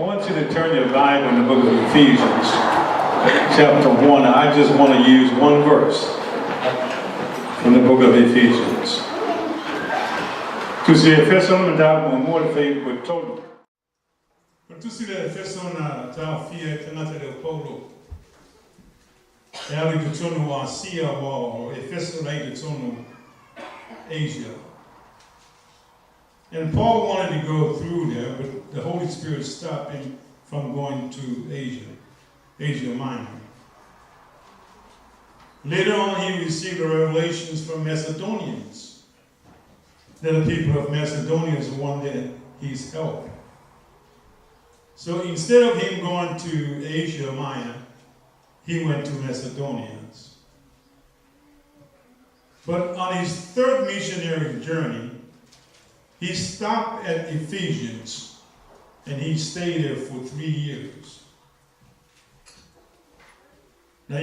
want you to turn your Bible in the book of Ephesians, chapter 1. I just want to use one verse from the book of Ephesians. Tu sais, Ephésiens dans mon mot fait pour todo. Tu sais, Ephésiens dans fia kanata de Paulo. Ela de tono Asia ou Ephésiens aí de tono Asia. And Paul wanted to go through there, but the Holy Spirit stopped him from going to Asia Minor. Later on, he received the revelations from Macedonians. Then the people of Macedonia is the one that he's helped. So instead of him going to Asia Minor, he went to Macedonians. But on his third missionary journey, he stopped at Ephesians, and he stayed there for 3 years. Now,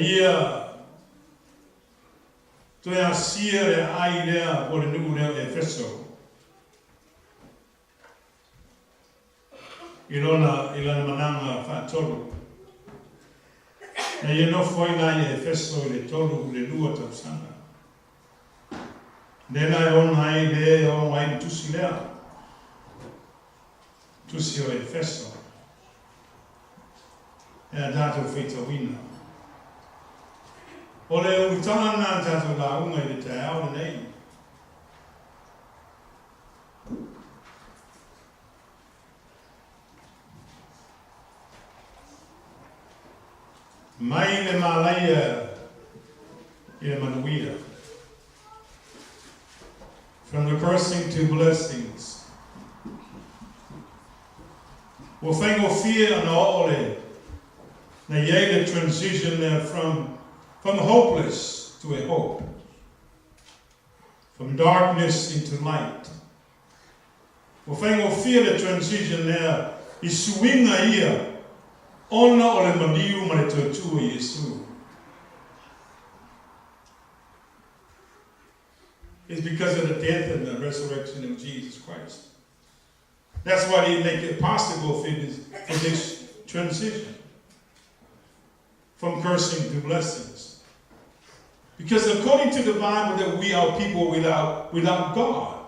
to ya sia le ai lea o le nuku lea Efeso. Ilona mananga whaatoro. Na ia no foi na i Efeso le tolu le lua tausanga. Nena o nai le o mai tusi lea. Tusi o Efeso. E a dato feita wina. O le utana nā tātou la unga i te ao nei. Mai le malaia i le manuia. From the cursing to blessings. Wa whaingo fia ana ole. Na iei the transition there from hopeless to a hope. From darkness into light. Wa whaingo fia the transition there I suinga ia. Ona o le maniu ma le tautua i Yesu. It's because of the death and the resurrection of Jesus Christ. That's why he make it possible for this transition. From cursing to blessings. Because according to the Bible that we are people without God.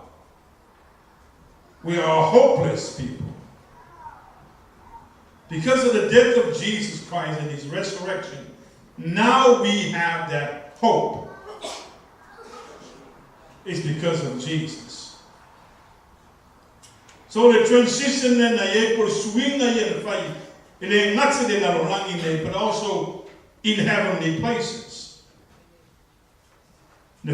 We are hopeless people. Because of the death of Jesus Christ and his resurrection, now we have that hope. It's because of Jesus. So the transition then but also in heavenly places. The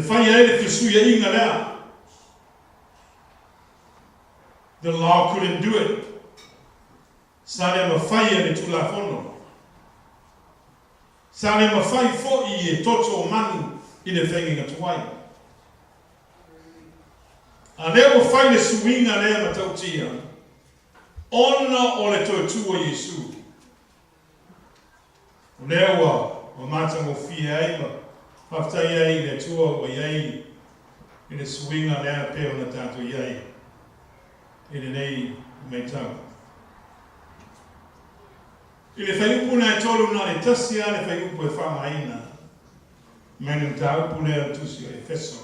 law couldn't do it. Sale mawhai e tula fono. Sale mawhai fo I e toto manu I le whenginga tuai. A leo whai le suinga lea matautia. Ona o le toitua Yesu. Lewa o mata mo fia eima. Hafta iai le tua o iai. I le suinga lea peo na tato iai. I le nei meitau. I le whaiupu na e tolu na le tasia le whaiupu e whamaina. Menu taupu lea tusi o Efeso.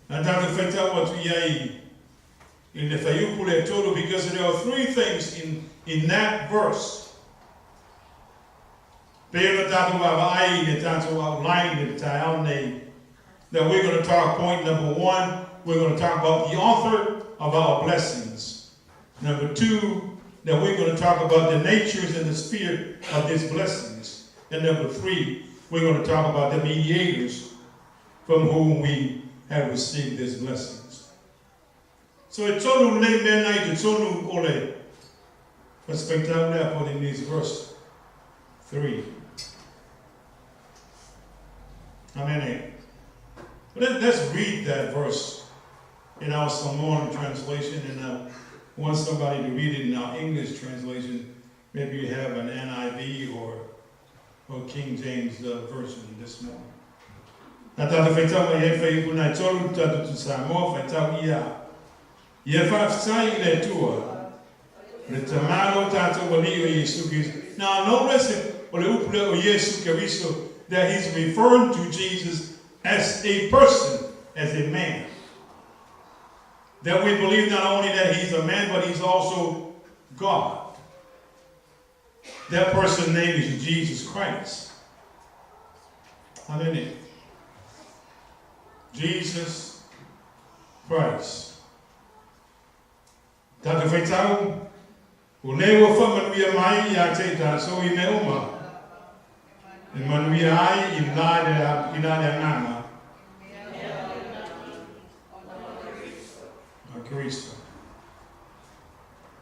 Na tātou whaitau atu iai I le whaiupu le tolu because there are 3 things in that verse. Pēra tātou awa ai le tātou outline le tāau nei. That we're going to talk point number 1. We're going to talk about the author of our blessings. Number 2. That we're going to talk about the natures and the spirit of these blessings. And number 3, we're going to talk about the mediators from whom we have received these blessings. So it's tonu le menai to tonu ole. Perspective in this verse 3. Amen. Let's read that verse in our Samoan translation and I want somebody to read it in our English translation. Maybe you have an NIV or King James version this morning. Na tata whaitau mai e whai kuna tolu tatu tu Samoa whaitau ia. Ia whaftai le tua. Le tamalo tato wali o Yesu Kristo. Now notice o le upule o Yesu Kristo that he's referring to Jesus as a person, as a man. That we believe not only that he's a man, but he's also God. That person's name is Jesus Christ. Hallelujah. Jesus Christ. Tata feitau, o lewa whamanuia mai I te tā so I me oma. E manuia ai I nāre nganga. A Cristo.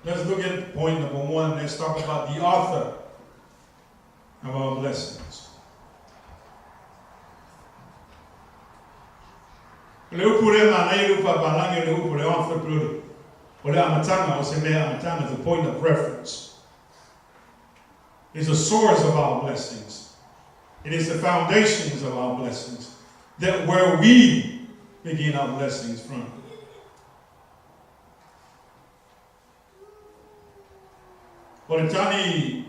Let's look at point number 1. Let's talk about the author of our blessings. Leupure manairu pa balange leupure author pluru. Ole amatanga o se mea amatanga is a point of reference. It's the source of our blessings. It is the foundations of our blessings. That where we begin our blessings from. Oritani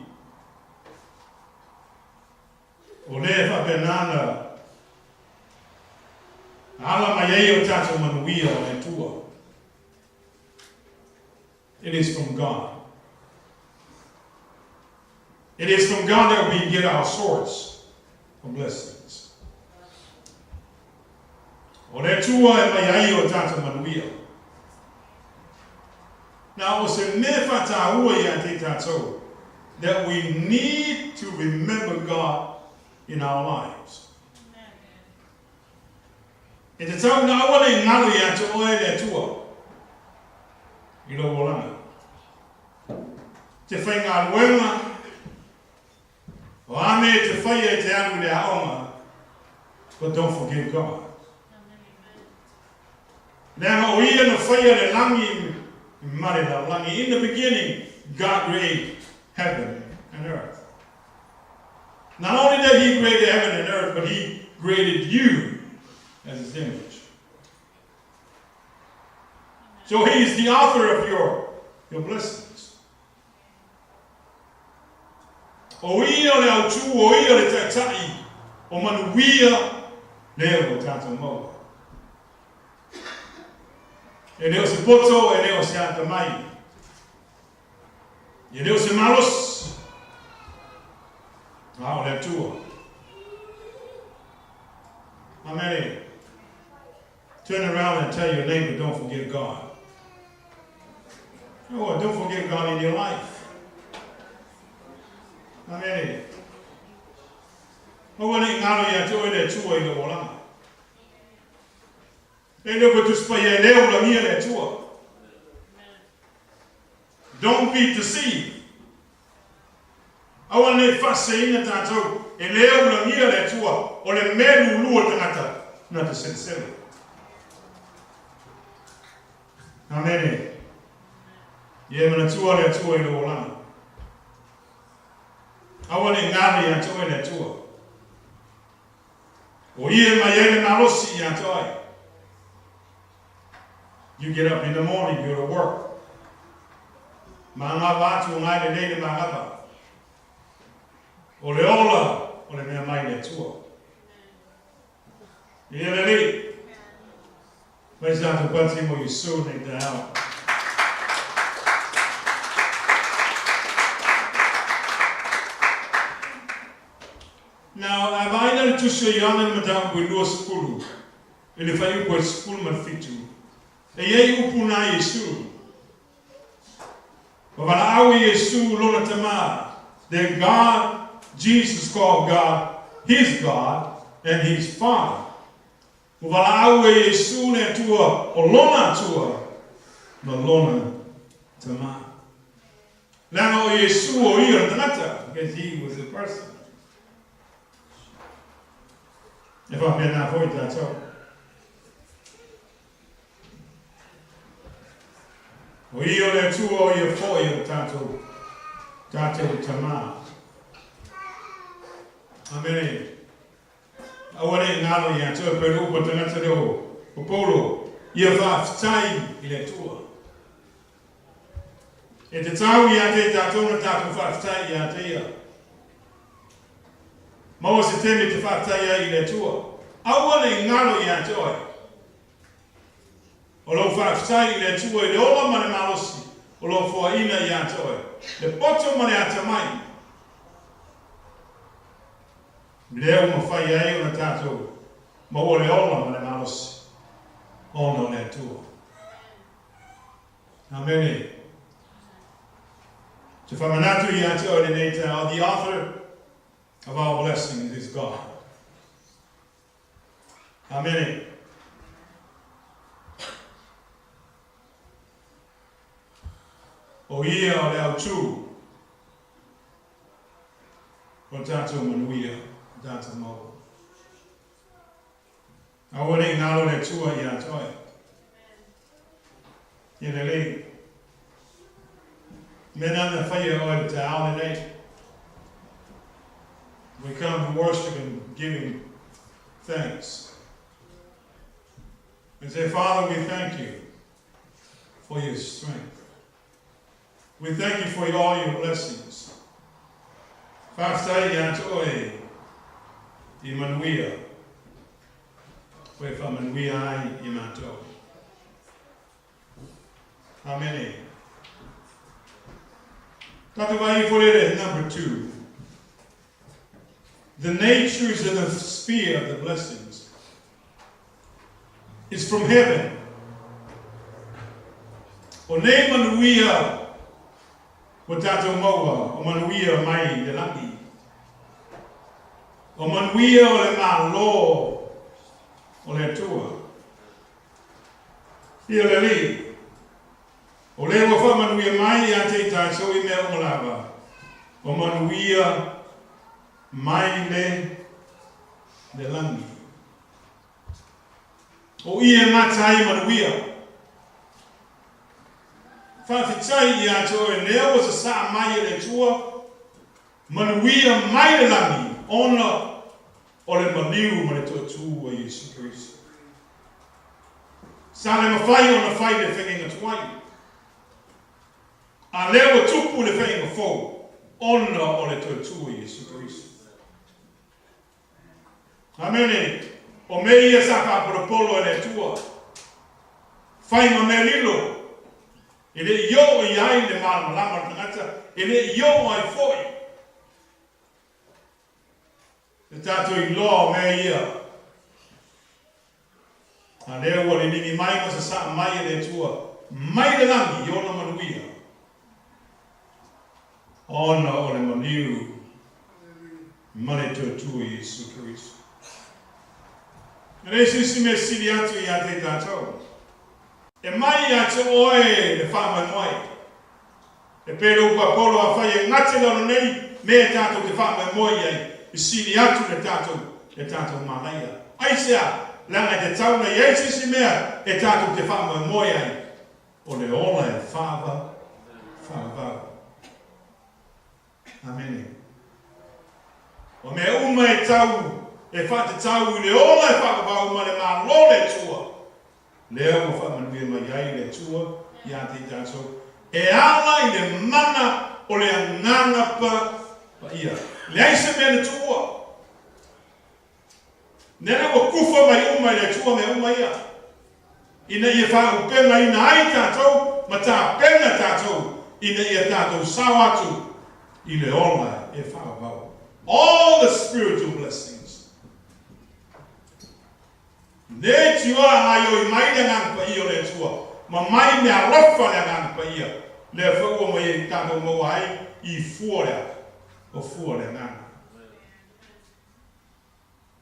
Olefa Benana Ala Mayayo Tato Manuia and Tua. It is from God. It is from God that we get our source of blessings. Ole Tua and Mayayo Tato Manuia. Now, that we need to remember God in our lives. And the time now, I want to acknowledge that oil tua. You know what I'm to find out where I made to fire down with their home, but don't forget God. Now, we in the fire the langing. In the beginning, God created heaven and earth. Not only that he created heaven and earth, but he created you as his image. So he is the author of your blessings. O ia le autu, o ia le tatai, o manuia leo tata mo. E leo se poto, e leo se ata mai. E leo se malos. Ao le tua. Amen. Turn around and tell your neighbor, don't forget God. Oh, don't forget God in your life. Amen. Oh, when it ngalo ya to le tua I le wala. Don't be deceived. I want to say that I told a level of near that tour or a man who knew not to say silly. Amen. Yeah, when a tour that tour in the Olana. I want to Nali and tour that tour. Or here, my young Malosi and toy. You get up in the morning, you go to work. Mga watu ngai le le mahaba. O le ola, o le mea mai le tua. Ia le le. Mas já tu pode ser mo Yesu nem da. Now, I've either to show you on the madam with no school. And if I go to school, my feet too. E ei upuna Yesu. Wala awi Yesu lona tama. That God, Jesus called God, his God, and his Father. Wala awi Yesu ne tua, o lona tua, no lona tama. Lana o Yesu o ia tanata, because he was a person. If I've been that void, that's all. O ia le tua o ia fo ia tato tama. Amen. Awane ngalo ia tua peru po tanata do o polo ia fa tai ile tua. E E te tau I a te tātou na tātou whaatai I a te ia. Maua se teme te whaatai I le tua. Aua le ngalo I a te oi. O lo whaatai I le tua I le ola mane malosi. O lo fua ina I a te oi. Le poto mane a te mai. Leo ma whai ai o na tātou. Maua le ola mane malosi. Ono le tua. Amen. Te whamanatu I a te oi le nei tau. The author of our blessings is God. Amen. O ia o le au tū. O tātou manuia, o tātou mau. Aua nei ngalo le tua I a toi. I le lei. Mena na whaia o le te ao le nei. We come to worship and giving thanks. And say, Father, we thank you for your strength. We thank you for all your blessings. Whaatai I toi I manuia. Koe whamanuia ai I mātou. Amen. Tatu vai forere number 2. The natures of the sphere of the blessings is from heaven. O nei manuia o tātou maua, o manuia mai le langi. O manuia o le malo o le tua. Ia le li. O le wafa manuia mai a te tātou I mea umalawa. O manuia mai le langi. O ia matai manuia. Whawhitai I a toi leo o sa saa mai le tua. Manuia mai le langi. Ona o le maniu ma le totu o Yesu Christ. Sa le mawhai o na whai le whengenga tuai. A leo o tupu le whengenga fōu. Ona o le totu o Yesu Christ. Amen. O me ia sa whapropolo le tua. Whai ma me lilo. I le io I ai le malama tangata. I le io ai foi. Le tātou I loa me ia. A leo o le nini mai ma sa sa mai le tua. Mai le langi, I ona manuia. Ona o le maniu. Mane totu I Yesu Christ. E sisi me sili atu I a te tātou. E mai a te oe le whaamai moe. E pere upa polo a whai e ngate lano nei me e tātou te whaamai moe ai. I sili atu le tātou malaia. Aisea, langa te tauna I sisi mea e tātou te whaamai moe ai. O le ola e whaava. Amen. O me uma e tau e whate tau I le ola e whaavau ma le malo le tua. Leo mo whamanuia mai ai le tua I a te tātou. E ala I le mana o le anganga pa ia. Le aise mea le tua. Nere o kufa mai uma I le tua me uma ia. Ina ia whau penga ina ai tātou, ma tā penga tātou, ina ia tātou sau atu I le ola e whau vau. All the spiritual blessings. Ne tua ai o I mai le ngang pa ia o le tua. Ma mai mea rofa le ngang pa ia. Le whau mo I tātou mo ai I fuore. O fuore ngang.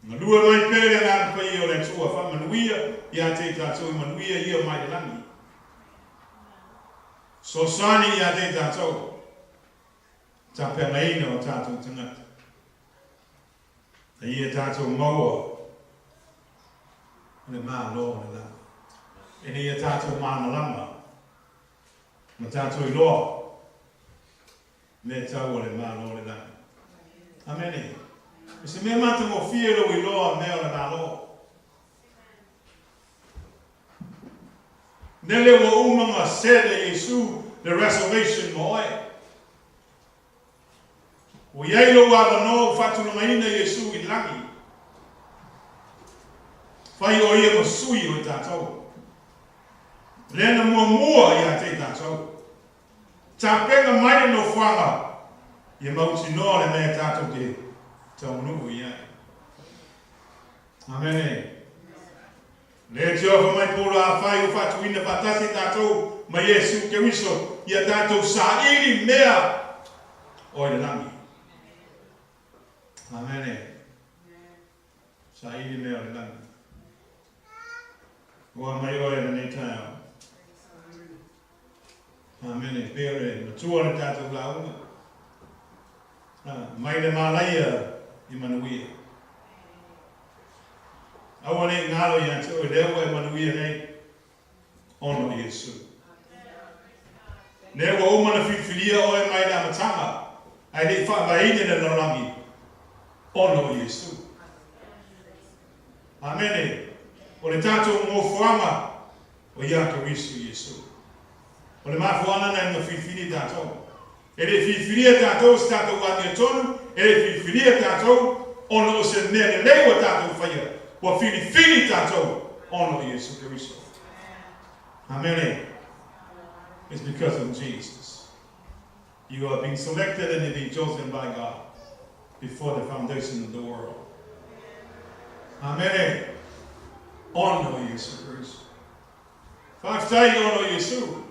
Nga lua mai pere ngang pa ia o le tua. Wha manuia I a te tātou I manuia ia mai le langi. So sani I a te tātou. Ta pengaina o tātou tangata. E ia tātou maua. Le maa loa le lama. E ia tātou mana lama. Ma tātou I loa. Me tau o le maa loa le lama. Amene. E se mea mata mo fiero I loa mea o le maa loa. Nele wa umanga sele Yesu the reservation mo ai. O iai lo wa no fatulungaina Yesu i langi. Fai o ia masui o tātou. Lena mua ia te tātou. Tāpenga mai no whanga. Ia mauti noa le mea tātou te taunuu ia. Amen. Le Jehova mai polo a whai o whatuina whatasi tātou ma Yesu ke wiso. Ia tātou sa ili mea o le langi. Amen. Sa ili mea o le langi. Ua mai oe na nei tāo. Amen. Pere, matua na tātou launga. Mai le malaia i manuia. Awa nei ngalo i atu e lewa e manuia nei ono i Yesu. Lewa o mana whiwhiria oe mai na matanga. Ai nei whaavaine na narangi. Ono i Yesu. Amen. O le tātou mō whuanga o ia ka wisu Yesu. O le mafuana na ima whiwhiri tātou. E le whiwhiria tātou si tātou wātia tonu, e le whiwhiria tātou ono o se mea le lewa tātou whaia. Wa whiwhiri tātou ono Yesu Christo. Amen. It's because of Jesus. You are being selected and being chosen by God before the foundation of the world. Amen. Ono Yesu Christo. Whaktai ono Yesu.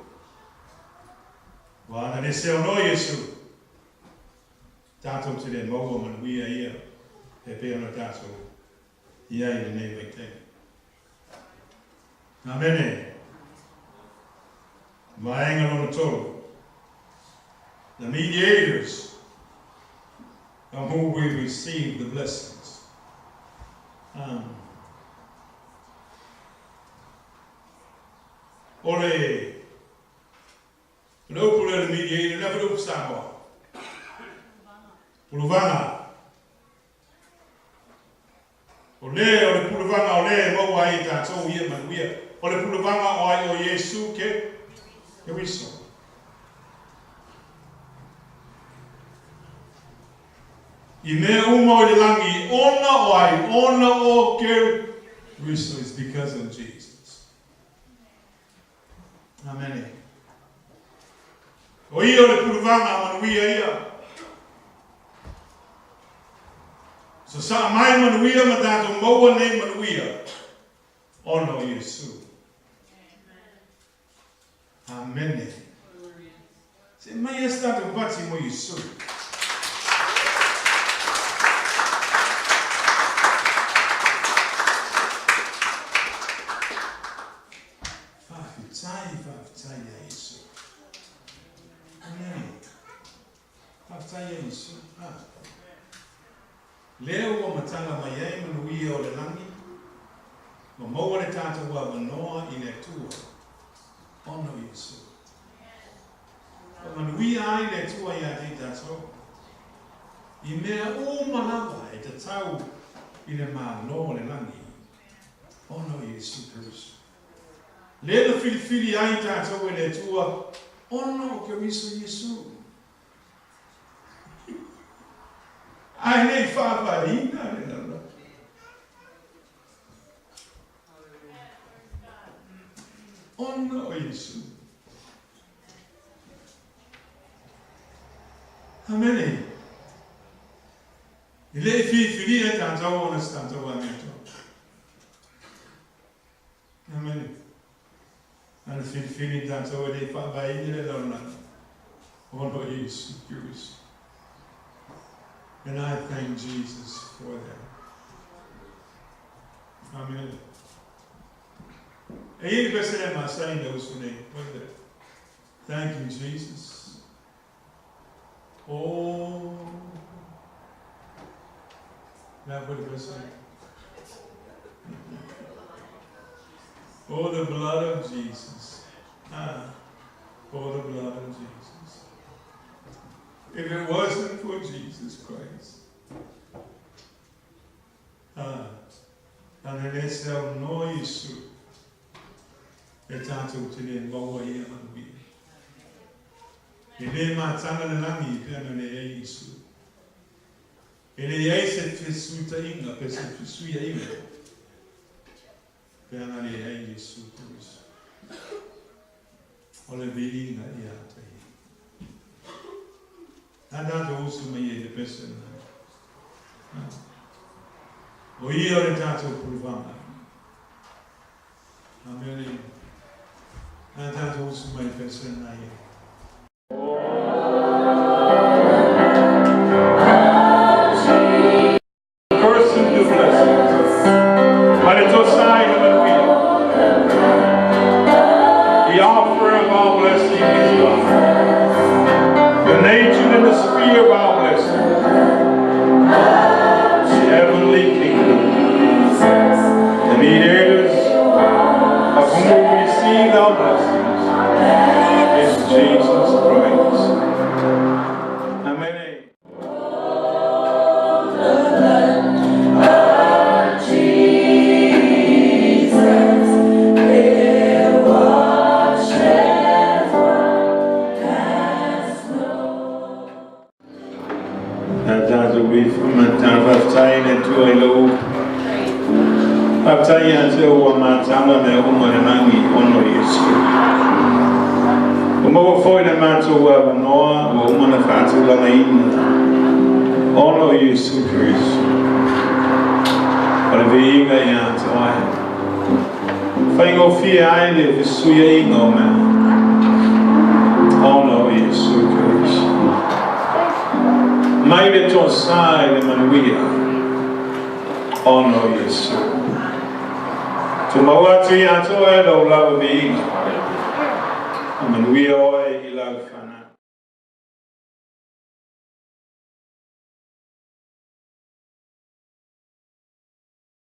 Wana ne se ono Yesu. Tātou te le maua manuia ia. E pe ono tātou. Ia i le nei mai te. Amen. Vaenga no tolo. The mediators from whom we receive the blessings. Ole. No pule le mediator never do sama. Puluvanga. Ole ole puluvanga ole mo wa ita so ia manuia. Ole puluvanga o Yesu ke wiso. I mea uma o le langi ona o ke wiso is because of Jesus. Amen. O ia le puluvanga manuia ia. So sa mai manuia ma tātou maua nei manuia. Ono Yesu. Amen. Se mai es tātou pati mo Yesu. Fafitai ya Yesu. Amen. Fafitai ya Yesu. Leo o matanga mai ai manuia o le langi. Ma maua le tātou wa manoa i le tua. Ono Yesu. O manuia ai le tua i a te tātou. I mea o malawa e te tau i le mālo le langi. Ono Yesu Christ. Le le filifili ai tātou e le tua. Ono ke wiso Yesu. Ai nei whāparina le nana. Ono Yesu. Amen. I le whiwhiri e tātou ona si tātou a mea tō. Amen. Ana whiwhiri tātou e le whapaini le launa. Ono Yesu Christ. And I thank Jesus for that. Amen. E ele vai ser mais ainda o sunei. Thank you, Jesus. Oh, that would be say. Oh, the blood of Jesus. Oh, the blood of Jesus. If it wasn't for Jesus Christ. And ele se no Yesu. E tātou te ne maua ia manuia. Ele matanga na langi pena ne Yesu. Ele Yesu fesuita inga pesa fesuia inga. Pena ne Yesu Kristo. Ole belinga ia tai. Anda do usu mai de pesa na. O ia ole tato pulvanga. Amen. Anda do usu mai pesa na ia. But it's a sign of the will. The offer of our blessing is God. The nature and the sphere of our blessing. The heavenly kingdom. The mediators of whom we receive our blessings is Jesus Christ. Amen. Baptaya wa matanga me umore mangi ono Yesu. Umo foi na mato wa noa wa umona fatu la ina. Ono Yesu Kristo. Para veiga ya toa. Faingo fia aile visuya ingo me. Ono Yesu Kristo. Maile to sai le manuia. Ono Yesu. Tumawati ato elo lawa biinga. Amen. We are